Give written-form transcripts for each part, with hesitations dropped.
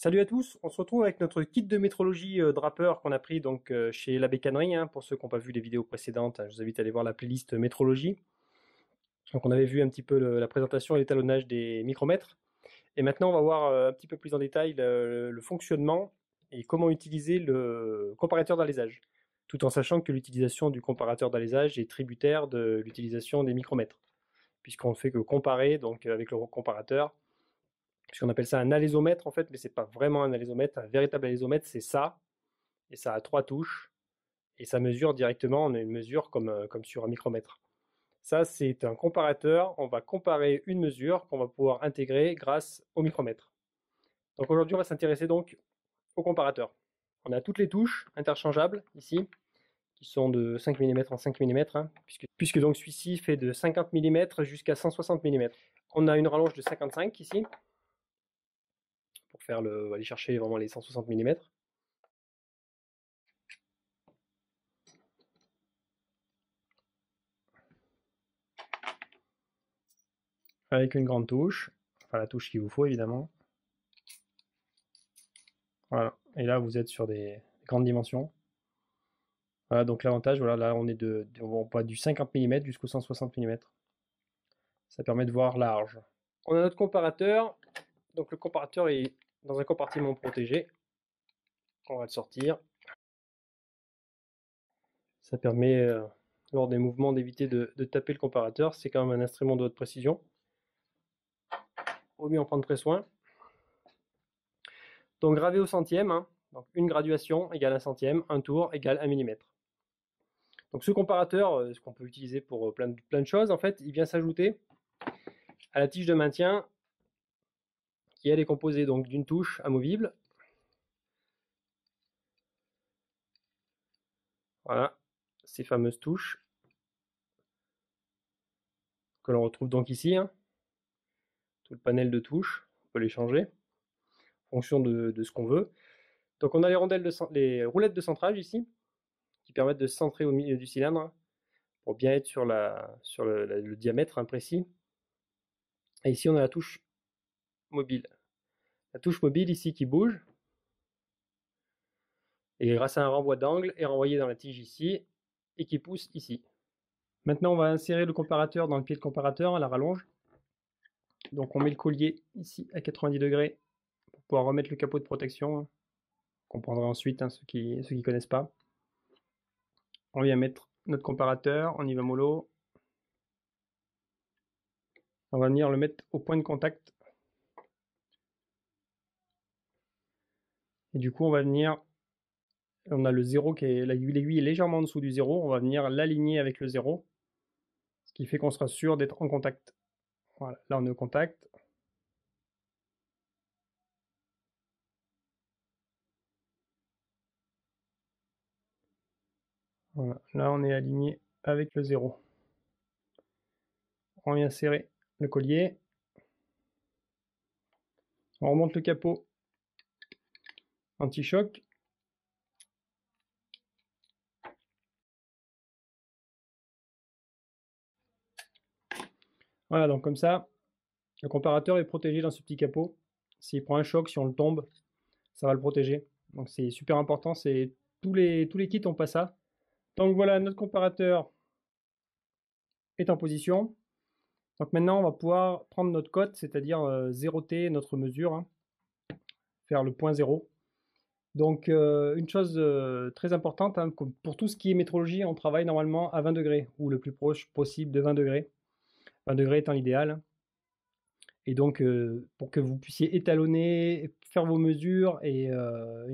Salut à tous, on se retrouve avec notre kit de métrologie Draper qu'on a pris donc chez La Bécannerie, hein. Pour ceux qui n'ont pas vu les vidéos précédentes, je vous invite à aller voir la playlist métrologie. Donc on avait vu un petit peu la présentation et l'étalonnage des micromètres. Et maintenant on va voir un petit peu plus en détail le fonctionnement et comment utiliser le comparateur d'alésage. Tout en sachant que l'utilisation du comparateur d'alésage est tributaire de l'utilisation des micromètres. Puisqu'on ne fait que comparer donc, avec le comparateur, puisqu'on appelle ça un alésomètre en fait, mais c'est pas vraiment un alésomètre. Un véritable alésomètre, c'est ça, et ça a 3 touches, et ça mesure directement, on a une mesure comme sur un micromètre. Ça, c'est un comparateur, on va comparer une mesure qu'on va pouvoir intégrer grâce au micromètre. Donc aujourd'hui, on va s'intéresser donc au comparateur. On a toutes les touches interchangeables ici, qui sont de 5 mm en 5 mm, hein, puisque donc celui-ci fait de 50 mm jusqu'à 160 mm. On a une rallonge de 55 ici, pour faire aller chercher vraiment les 160 mm. Avec une grande touche, enfin la touche qu'il vous faut évidemment. Voilà, et là vous êtes sur des grandes dimensions. Voilà, donc l'avantage, voilà, là on va du 50 mm jusqu'au 160 mm. Ça permet de voir large. On a notre comparateur, donc le comparateur est dans un compartiment protégé. On va le sortir. Ça permet, lors des mouvements, d'éviter de taper le comparateur. C'est quand même un instrument de haute précision. Vaut mieux en prendre très soin. Donc gravé au centième, hein. Donc une graduation égale un centième, un tour égale 1 mm. Donc ce comparateur, ce qu'on peut utiliser pour plein de choses, en fait, il vient s'ajouter à la tige de maintien qui elle est composée donc d'une touche amovible. Voilà, ces fameuses touches que l'on retrouve donc ici, hein. Tout le panel de touches, on peut les changer en fonction de ce qu'on veut. Donc on a les roulettes de centrage ici, qui permettent de se centrer au milieu du cylindre pour bien être sur le diamètre précis. Et ici on a la touche mobile. La touche mobile ici qui bouge, et grâce à un renvoi d'angle est renvoyée dans la tige ici, et qui pousse ici. Maintenant on va insérer le comparateur dans le pied de comparateur à la rallonge. Donc on met le collier ici à 90 degrés pour pouvoir remettre le capot de protection. On comprendra ensuite, hein, ceux qui connaissent pas. On vient mettre notre comparateur, on y va mollo. On va venir le mettre au point de contact. Et du coup on va venir, on a le 0 qui est, l'aiguille est légèrement en dessous du 0, on va venir l'aligner avec le 0, ce qui fait qu'on sera sûr d'être en contact. Voilà, là on est au contact. Voilà, là on est aligné avec le 0. On vient serrer le collier. On remonte le capot anti-choc. Voilà, donc comme ça, le comparateur est protégé dans ce petit capot. S'il prend un choc, si on le tombe, ça va le protéger. Donc c'est super important, tous les kits n'ont pas ça. Donc voilà, notre comparateur est en position. Donc maintenant, on va pouvoir prendre notre cote, c'est-à-dire zéroter notre mesure, hein, faire le point 0. Donc une chose très importante, hein, pour tout ce qui est métrologie, on travaille normalement à 20 degrés, ou le plus proche possible de 20 degrés. 20 degrés étant l'idéal. Et donc, pour que vous puissiez étalonner, faire vos mesures et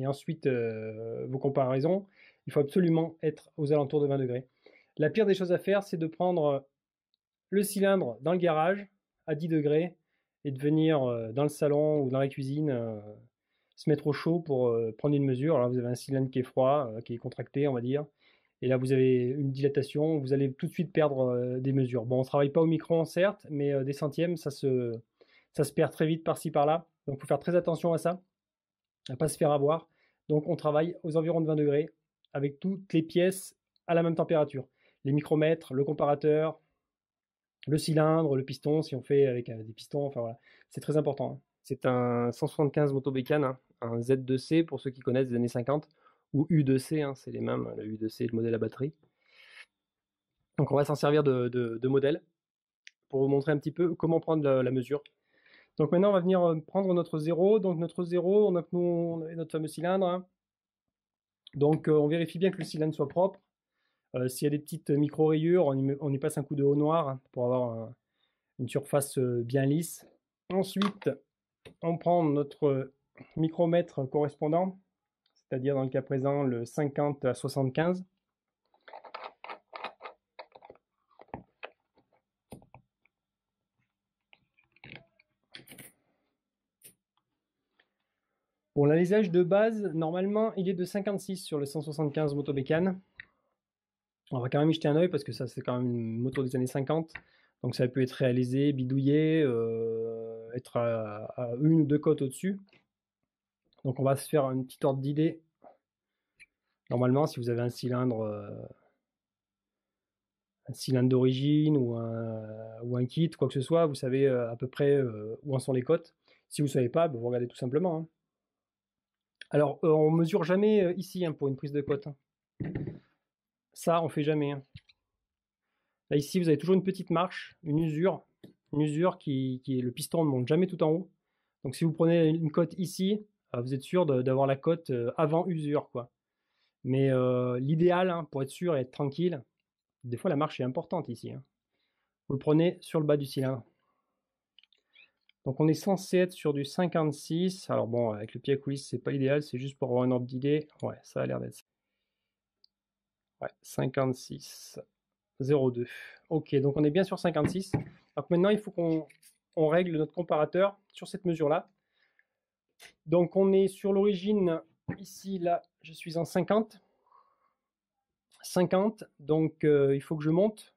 ensuite vos comparaisons, il faut absolument être aux alentours de 20 degrés. La pire des choses à faire, c'est de prendre le cylindre dans le garage à 10 degrés et de venir dans le salon ou dans la cuisine se mettre au chaud pour prendre une mesure. Alors vous avez un cylindre qui est froid, qui est contracté, on va dire. Et là, vous avez une dilatation, vous allez tout de suite perdre des mesures. Bon, on ne travaille pas au micron, certes, mais des centièmes, ça se perd très vite par-ci, par-là. Donc, il faut faire très attention à ça, à ne pas se faire avoir. Donc, on travaille aux environs de 20 degrés avec toutes les pièces à la même température. Les micromètres, le comparateur, le cylindre, le piston, si on fait avec des pistons, enfin voilà, c'est très important, hein. C'est un 175 Moto Bécane, hein, un Z2C pour ceux qui connaissent des années 50, ou U2C, hein, c'est les mêmes, le U2C, le modèle à batterie. Donc on va s'en servir de modèle pour vous montrer un petit peu comment prendre la mesure. Donc maintenant on va venir prendre notre 0. Donc notre 0, on a notre fameux cylindre, hein. Donc on vérifie bien que le cylindre soit propre. S'il y a des petites micro-rayures, on y passe un coup de haut noir, hein, pour avoir une surface bien lisse. Ensuite, on prend notre micromètre correspondant, c'est-à-dire dans le cas présent le 50 à 75. Bon, l'alisage de base, normalement, il est de 56 sur le 175 Motobécane. On va quand même y jeter un oeil parce que ça, c'est quand même une moto des années 50. Donc ça peut être réalisé, bidouillé, être à une ou deux cotes au-dessus. Donc on va se faire une petite ordre d'idée. Normalement, si vous avez un cylindre d'origine ou un kit, quoi que ce soit, vous savez à peu près où en sont les cotes. Si vous ne savez pas, vous regardez tout simplement, hein. Alors, on ne mesure jamais ici, hein, pour une prise de cote, hein. Ça, on ne fait jamais, hein. Là, ici, vous avez toujours une petite marche, une usure qui est le piston ne monte jamais tout en haut. Donc, si vous prenez une cote ici, vous êtes sûr d'avoir la cote avant usure, quoi. Mais l'idéal, hein, pour être sûr et être tranquille, des fois la marche est importante ici, hein. Vous le prenez sur le bas du cylindre. Donc on est censé être sur du 56. Alors bon, avec le pied à coulisse, c'est pas idéal, c'est juste pour avoir un ordre d'idée. Ouais, ça a l'air d'être ça. Ouais, 56, 02. Ok, donc on est bien sur 56. Donc maintenant, il faut qu'on règle notre comparateur sur cette mesure-là. Donc on est sur l'origine, ici, là, je suis en 50. 50, donc il faut que je monte.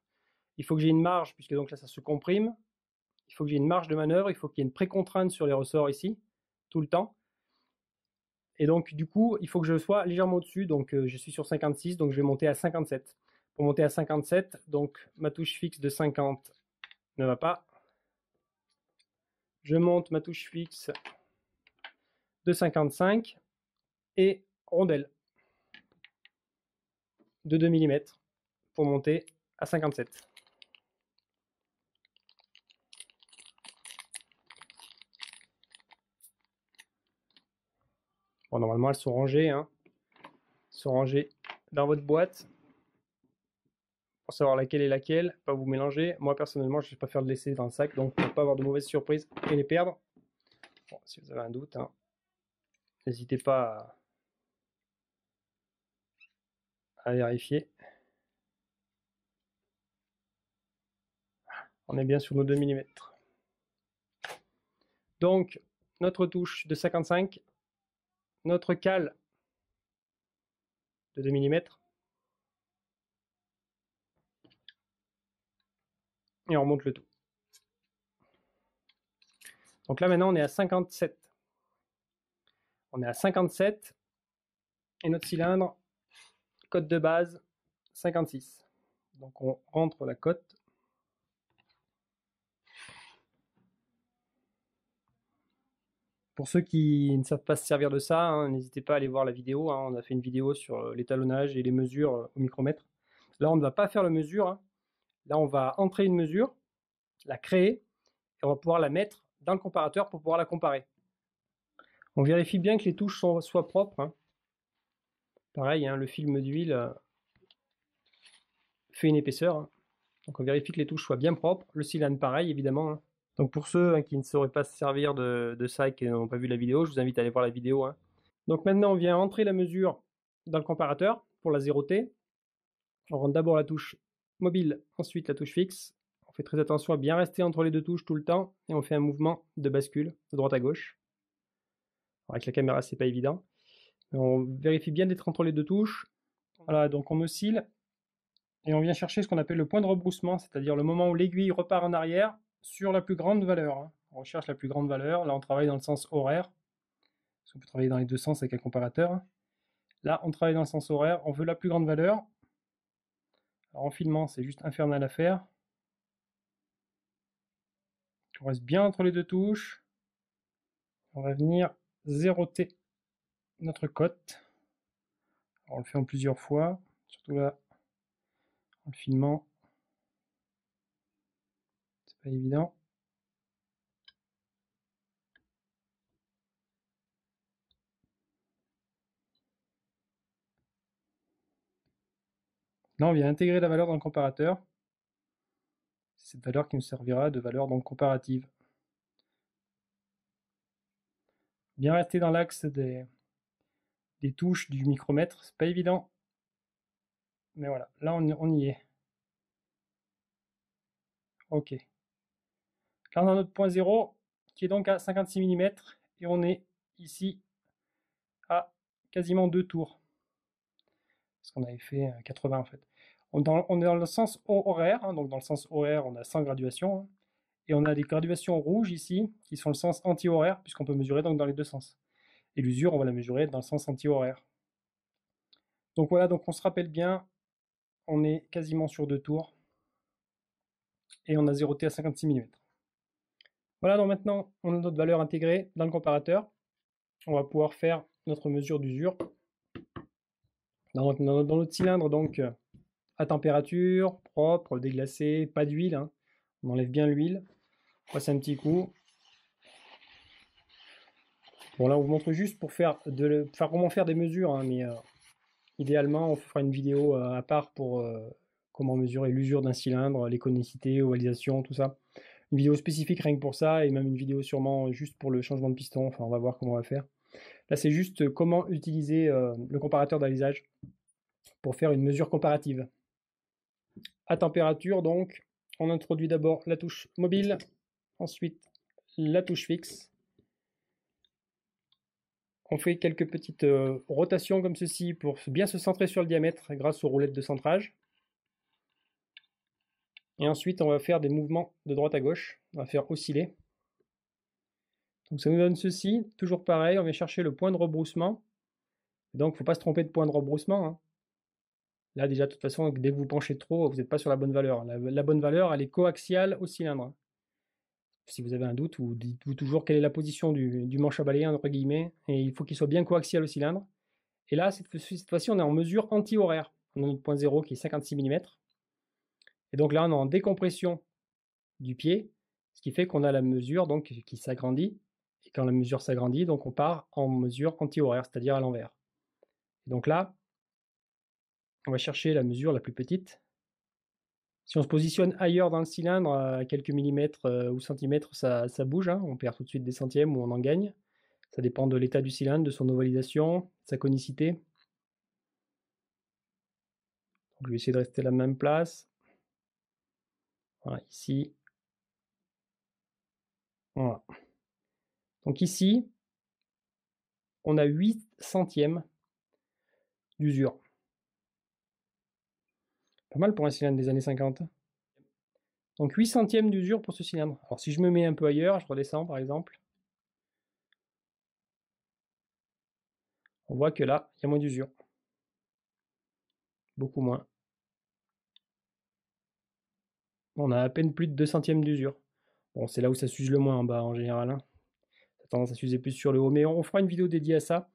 Il faut que j'ai une marge, puisque donc là, ça se comprime. Il faut que j'ai une marge de manœuvre, il faut qu'il y ait une précontrainte sur les ressorts ici, tout le temps. Et donc, du coup, il faut que je sois légèrement au-dessus. Donc, je suis sur 56, donc je vais monter à 57. Pour monter à 57, donc ma touche fixe de 50 ne va pas. Je monte ma touche fixe de 55 et rondelle de 2 mm pour monter à 57. Bon, normalement, elles sont rangées, hein. Elles sont rangées dans votre boîte pour savoir laquelle est laquelle, pas vous mélanger. Moi, personnellement, je préfère le laisser dans le sac, donc pour ne pas avoir de mauvaises surprises et les perdre. Bon, si vous avez un doute, hein, n'hésitez pas à vérifier. On est bien sur nos 2 mm. Donc, notre touche de 55, notre cale de 2 mm, et on remonte le tout. Donc là, maintenant, on est à 57. On est à 57, et notre cylindre, cote de base, 56. Donc on rentre la cote. Pour ceux qui ne savent pas se servir de ça, hein, n'hésitez pas à aller voir la vidéo, hein. On a fait une vidéo sur l'étalonnage et les mesures au micromètre. Là, on ne va pas faire la mesure, hein. Là, on va entrer une mesure, la créer, et on va pouvoir la mettre dans le comparateur pour pouvoir la comparer. On vérifie bien que les touches soient propres, hein. Pareil, hein, le film d'huile fait une épaisseur, hein. Donc on vérifie que les touches soient bien propres. Le cylindre, pareil, évidemment, hein. Donc pour ceux, hein, qui ne sauraient pas se servir de ça et qui n'ont pas vu la vidéo, je vous invite à aller voir la vidéo, hein. Donc maintenant, on vient entrer la mesure dans le comparateur pour la 0T. On rentre d'abord la touche mobile, ensuite la touche fixe. On fait très attention à bien rester entre les deux touches tout le temps et on fait un mouvement de bascule de droite à gauche. Alors avec la caméra, c'est pas évident. Mais on vérifie bien d'être entre les deux touches. Voilà, donc on oscille et on vient chercher ce qu'on appelle le point de rebroussement, c'est-à-dire le moment où l'aiguille repart en arrière sur la plus grande valeur, hein. On recherche la plus grande valeur. Là, on travaille dans le sens horaire. Parce qu'on peut travailler dans les deux sens avec un comparateur, hein. Là, on travaille dans le sens horaire. On veut la plus grande valeur. Alors, en filement, c'est juste infernal à faire. On reste bien entre les deux touches. On va venir 0T notre cote. Alors, on le fait en plusieurs fois, surtout là, en le filmant. C'est pas évident. Là, on vient intégrer la valeur dans le comparateur. C'est cette valeur qui nous servira de valeur donc comparative. Bien rester dans l'axe des touches du micromètre, c'est pas évident. Mais voilà, là on y est. Ok. Là on a notre point 0 qui est donc à 56 mm et on est ici à quasiment 2 tours. Parce qu'on avait fait 80 en fait. On est dans le sens horaire, hein, donc dans le sens horaire on a 100 graduations. Hein, et on a des graduations rouges ici qui sont le sens anti-horaire puisqu'on peut mesurer donc dans les deux sens. Et l'usure on va la mesurer dans le sens anti-horaire. Donc voilà, donc on se rappelle bien, on est quasiment sur 2 tours. Et on a zéroté à 56 mm. Voilà, donc maintenant on a notre valeur intégrée dans le comparateur. On va pouvoir faire notre mesure d'usure dans notre cylindre, donc à température, propre, déglacé, pas d'huile. Hein. On enlève bien l'huile, on passe un petit coup. Bon là on vous montre juste pour faire comment faire des mesures, hein, mais idéalement on fera une vidéo à part pour comment mesurer l'usure d'un cylindre, l'éconicité, ovalisation, tout ça. Une vidéo spécifique rien que pour ça, et même une vidéo sûrement juste pour le changement de piston, enfin on va voir comment on va faire. Là c'est juste comment utiliser le comparateur d'alisage pour faire une mesure comparative. À température donc, on introduit d'abord la touche mobile, ensuite la touche fixe. On fait quelques petites rotations comme ceci pour bien se centrer sur le diamètre grâce aux roulettes de centrage. Et ensuite, on va faire des mouvements de droite à gauche. On va faire osciller. Donc ça nous donne ceci. Toujours pareil, on vient chercher le point de rebroussement. Donc il ne faut pas se tromper de point de rebroussement. Hein. Là déjà, de toute façon, dès que vous penchez trop, vous n'êtes pas sur la bonne valeur. La bonne valeur, elle est coaxiale au cylindre. Si vous avez un doute, vous dites-vous toujours quelle est la position du manche à balai, entre guillemets. Et il faut qu'il soit bien coaxial au cylindre. Et là, cette fois-ci, on est en mesure anti-horaire. On a notre point 0 qui est 56 mm. Et donc là, on est en décompression du pied, ce qui fait qu'on a la mesure donc, qui s'agrandit. Et quand la mesure s'agrandit, donc on part en mesure anti-horaire, c'est-à-dire à l'envers. Donc là, on va chercher la mesure la plus petite. Si on se positionne ailleurs dans le cylindre, à quelques millimètres ou centimètres, ça bouge. Hein. On perd tout de suite des centièmes ou on en gagne. Ça dépend de l'état du cylindre, de son ovalisation, de sa conicité. Donc, je vais essayer de rester à la même place. Voilà, ici. Voilà. Donc ici, on a 8 centièmes d'usure. Pas mal pour un cylindre des années 50. Donc 8 centièmes d'usure pour ce cylindre. Alors si je me mets un peu ailleurs, je redescends par exemple. On voit que là, il y a moins d'usure. Beaucoup moins. On a à peine plus de 2 centièmes d'usure. Bon, c'est là où ça s'use le moins en bas en général. Hein. Ça a tendance à s'user plus sur le haut, mais on fera une vidéo dédiée à ça.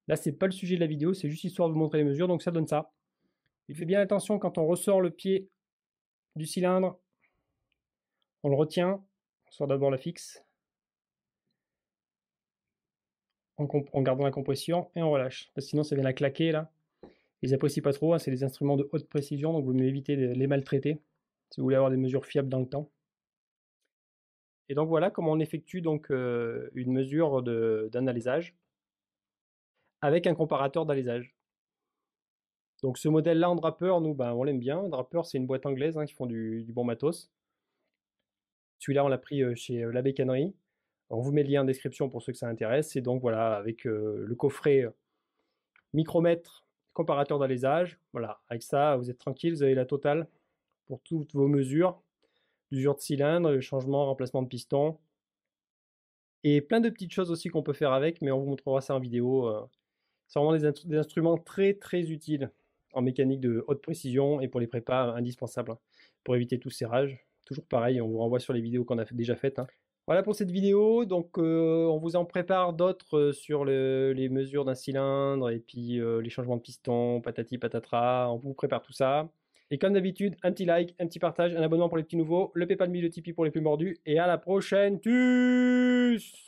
Là, c'est pas le sujet de la vidéo, c'est juste histoire de vous montrer les mesures, donc ça donne ça. Il fait bien attention quand on ressort le pied du cylindre. On le retient, on sort d'abord la fixe. En gardant la compression et on relâche. Parce que sinon, ça vient la claquer là. Ils apprécient pas trop, hein, c'est des instruments de haute précision, donc vous mieux éviter de les maltraiter si vous voulez avoir des mesures fiables dans le temps. Et donc voilà comment on effectue donc une mesure d'un alésage avec un comparateur d'alésage. Donc ce modèle-là en drapeur, nous, on l'aime bien. Drapeur, c'est une boîte anglaise hein, qui font du bon matos. Celui-là, on l'a pris chez La Bécannerie. On vous met le lien en description pour ceux que ça intéresse. Et donc voilà, avec le coffret micromètre, comparateur d'alésage. Voilà, avec ça, vous êtes tranquille, vous avez la totale pour toutes vos mesures, d'usure de cylindre, changement, remplacement de piston. Et plein de petites choses aussi qu'on peut faire avec, mais on vous montrera ça en vidéo. C'est vraiment des instruments très très utiles en mécanique de haute précision et pour les prépas indispensables hein, pour éviter tout serrage. Toujours pareil, on vous renvoie sur les vidéos qu'on a déjà faites. Hein. Voilà pour cette vidéo. Donc, on vous en prépare d'autres sur les mesures d'un cylindre et puis les changements de piston, patati patatra. On vous prépare tout ça. Et comme d'habitude, un petit like, un petit partage, un abonnement pour les petits nouveaux, le PayPal Me, le Tipeee pour les plus mordus. Et à la prochaine. Tchuss!